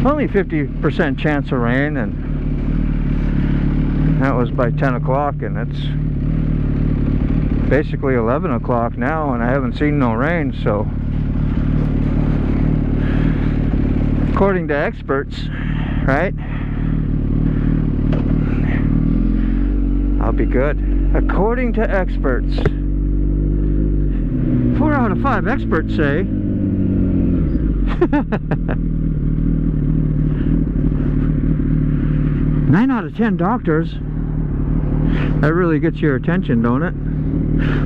only 50% chance of rain, and that was by 10 o'clock, and it's basically 11 o'clock now, and I haven't seen no rain. So according to experts, right, I'll be good. According to experts, 4 out of 5 experts say 9 out of 10 doctors. That really gets your attention, don't it?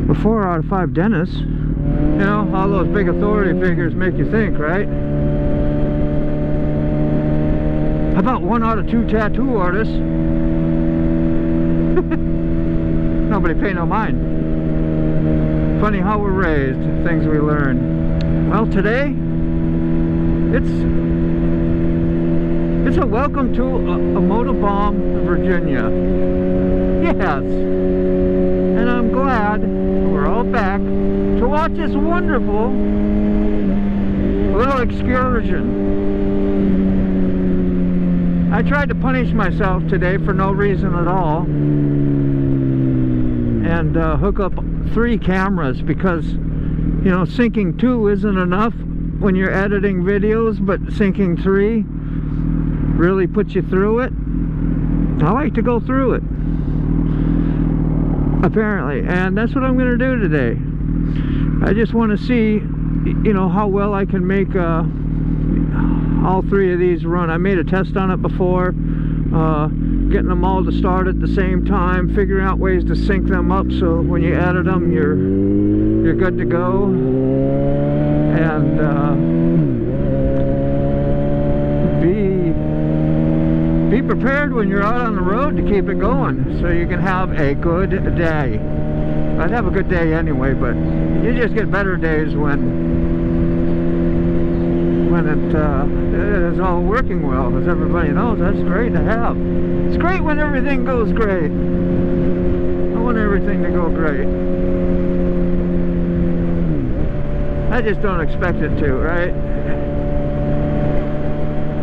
But 4 out of 5 dentists. You know, all those big authority figures make you think, right? How about 1 out of 2 tattoo artists? Nobody pay no mind. Funny how we're raised, things we learn. Well, today, it's a welcome to a MotoBaum, Virginia. Yes. And I'm glad we're all back to watch this wonderful little excursion. I tried to punish myself today for no reason at all and hook up 3 cameras, because, you know, syncing 2 isn't enough when you're editing videos, but syncing 3 really puts you through it. I like to go through it, apparently, and that's what I'm going to do today. I just want to see, you know, how well I can make all 3 of these run. I made a test on it before, getting them all to start at the same time, figuring out ways to sync them up so when you edit them you're good to go. And be prepared when you're out on the road to keep it going, so you can have a good day. I'd have a good day anyway, but you just get better days when it is all working well, as everybody knows. That's great to have. It's great when everything goes great. I want everything to go great. I just don't expect it to, right?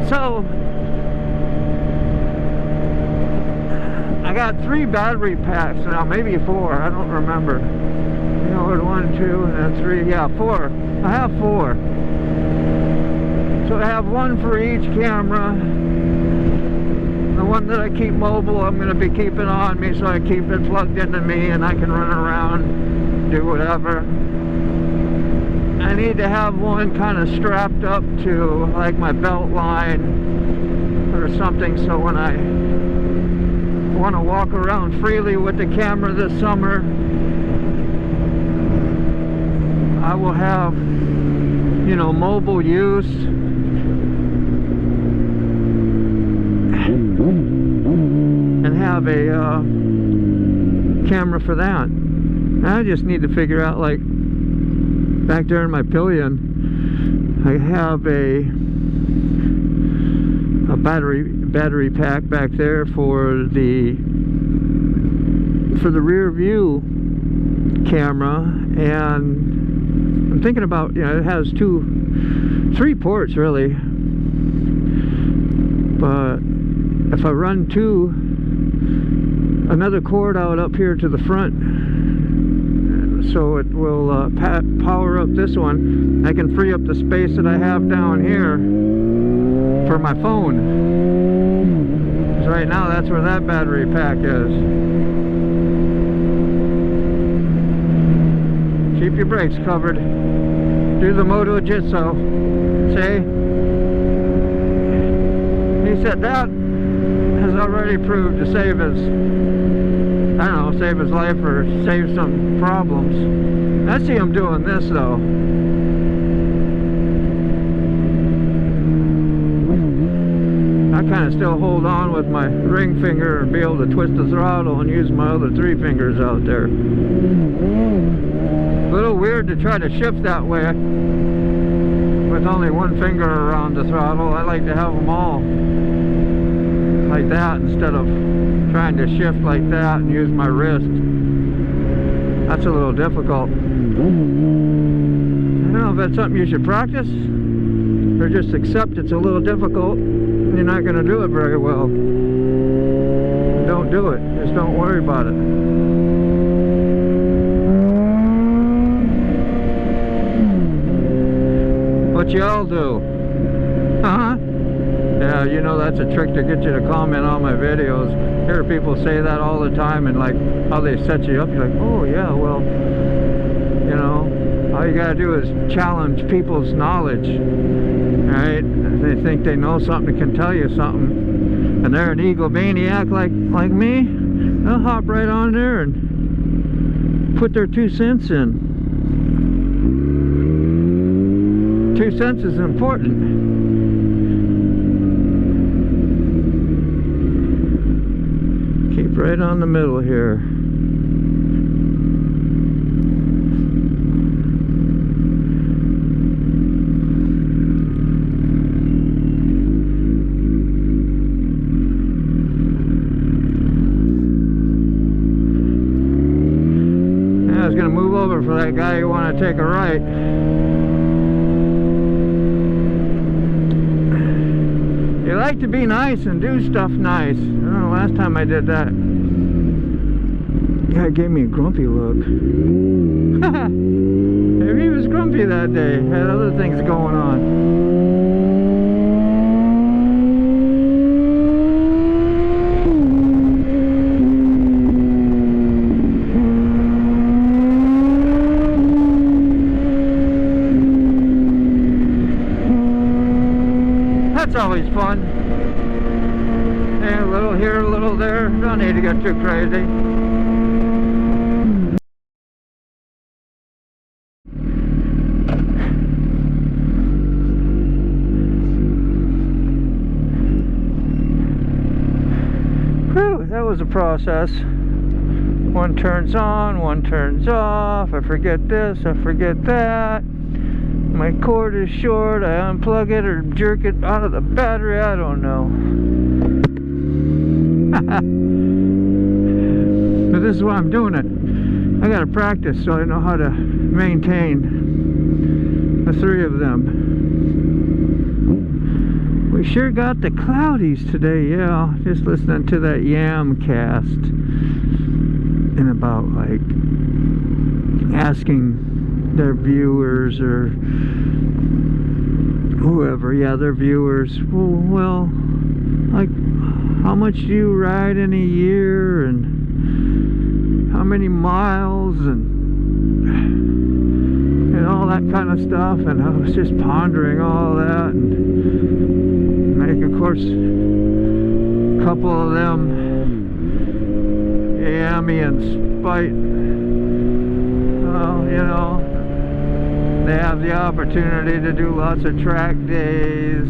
So I got 3 battery packs now, maybe 4, I don't remember. You know, 1, 2, and then 3, yeah, 4. I have 4. So I have 1 for each camera. The one that I keep mobile, I'm going to be keeping on me, so I keep it plugged into me and I can run around, do whatever. I need to have 1 kind of strapped up to like my belt line or something, so when I want to walk around freely with the camera this summer, I will have, you know, mobile use. And have a camera for that. I just need to figure out, like, back there in my pillion, I have a battery pack back there for the rear view camera, and I'm thinking about, you know, it has 3 ports really, but if I run another cord out up here to the front, so it will power up this one, I can free up the space that I have down here for my phone. So right now that's where that battery pack is. Keep your brakes covered. Do the moto jitsu. See? He said that has already proved to save his, I don't know, save his life or save some problems. I see him doing this though. I kind of still hold on with my ring finger and be able to twist the throttle and use my other 3 fingers out there. A little weird to try to shift that way with only 1 finger around the throttle. I like to have them all like that instead of trying to shift like that and use my wrist. That's a little difficult. I don't know if that's something you should practice. or just accept it's a little difficult, you're not going to do it very well. Don't do it. Just don't worry about it. What y'all do? Yeah, you know that's a trick to get you to comment on my videos. I hear people say that all the time, and like how they set you up, you're like, oh yeah, well, you know, all you gotta do is challenge people's knowledge, right? If they think they know something, can tell you something, and they're an egomaniac like me, they'll hop right on there and put their 2 cents in. 2 cents is important. Keep right on the middle here. Yeah, I was gonna move over for that guy who wanted to take a right. You like to be nice and do stuff nice. I don't know, last time I did that, guy gave me a grumpy look. Maybe he was grumpy that day, had other things going on. That's always fun. Yeah, a little here, a little there. Don't need to get too crazy. Whew, that was a process. One turns on, one turns off. I forget this, I forget that. My cord is short, I unplug it or jerk it out of the battery, I don't know. But this is why I'm doing it. I gotta practice so I know how to maintain the 3 of them. We sure got the cloudies today, yeah. Just listening to that Yam cast. And about like asking their viewers or whoever, yeah, their viewers, well, like, how much do you ride in a year, and how many miles, and all that kind of stuff. And I was just pondering all that, and like, of course, a couple of them, Yami and Spite, well, you know, they have the opportunity to do lots of track days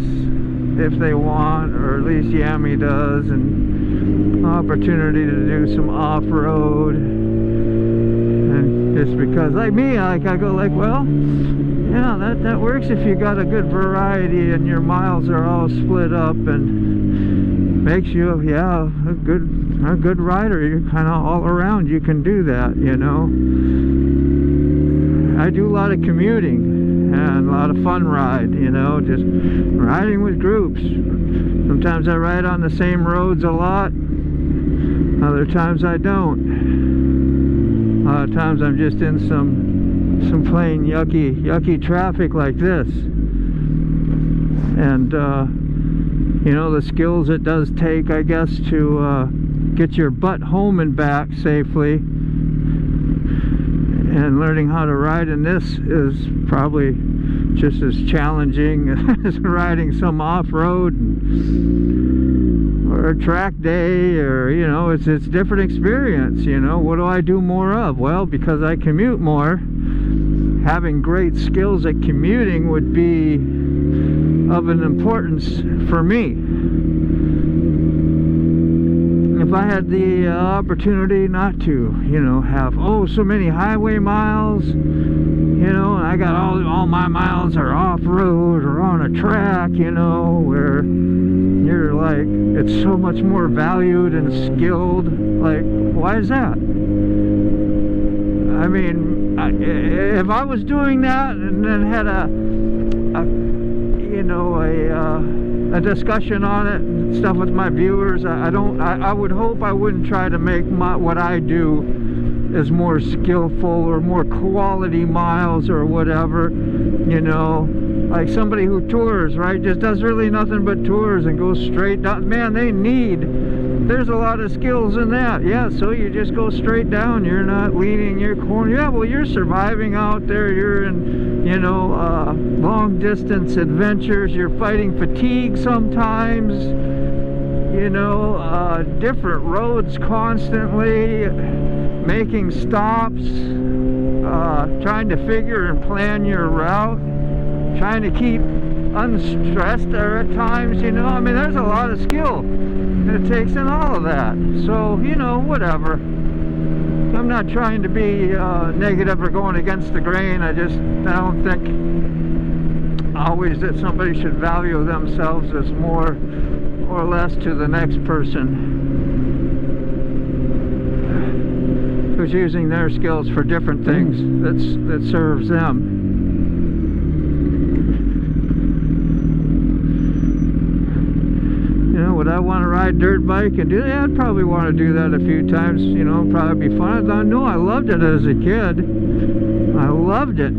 if they want, or at least Yami does, and opportunity to do some off-road. And just because, like me, I go like, well, yeah, that works if you got a good variety and your miles are all split up, and makes you, yeah, a good rider. You're kind of all around. You can do that, you know. I do a lot of commuting and a lot of fun ride, you know, just riding with groups. Sometimes I ride on the same roads a lot, other times I don't. A lot of times I'm just in some plain yucky traffic like this. And you know, the skills it does take, I guess, to get your butt home and back safely. And learning how to ride in this is probably just as challenging as riding some off-road or a track day, or, you know, it's different experience, you know. What do I do more of? Well, because I commute more, having great skills at commuting would be of an importance for me. If I had the opportunity not to, you know, have, so many highway miles, you know, and I got all my miles are off-road or on a track, you know, where you're like, it's so much more valued and skilled. Like, why is that? I mean, if I was doing that and then had a know, a discussion on it and stuff with my viewers. I would hope I wouldn't try to make what I do is more skillful or more quality miles or whatever, you know, like somebody who tours, right, just does really nothing but tours and goes straight down. Man, there's a lot of skills in that. Yeah, so you just go straight down, you're not leaning your corner. Yeah, well, you're surviving out there, you're in, you know, long distance adventures, you're fighting fatigue sometimes, you know, different roads constantly, making stops, trying to figure and plan your route, trying to keep unstressed there at times, you know. I mean, there's a lot of skill that it takes in all of that. So, you know, whatever. I'm not trying to be negative or going against the grain. I don't think always that somebody should value themselves as more or less to the next person who's using their skills for different things that serves them. You know, would I want to ride dirt bike and do that? Yeah, I'd probably want to do that a few times, you know, probably be fun. I know I loved it as a kid. I loved it.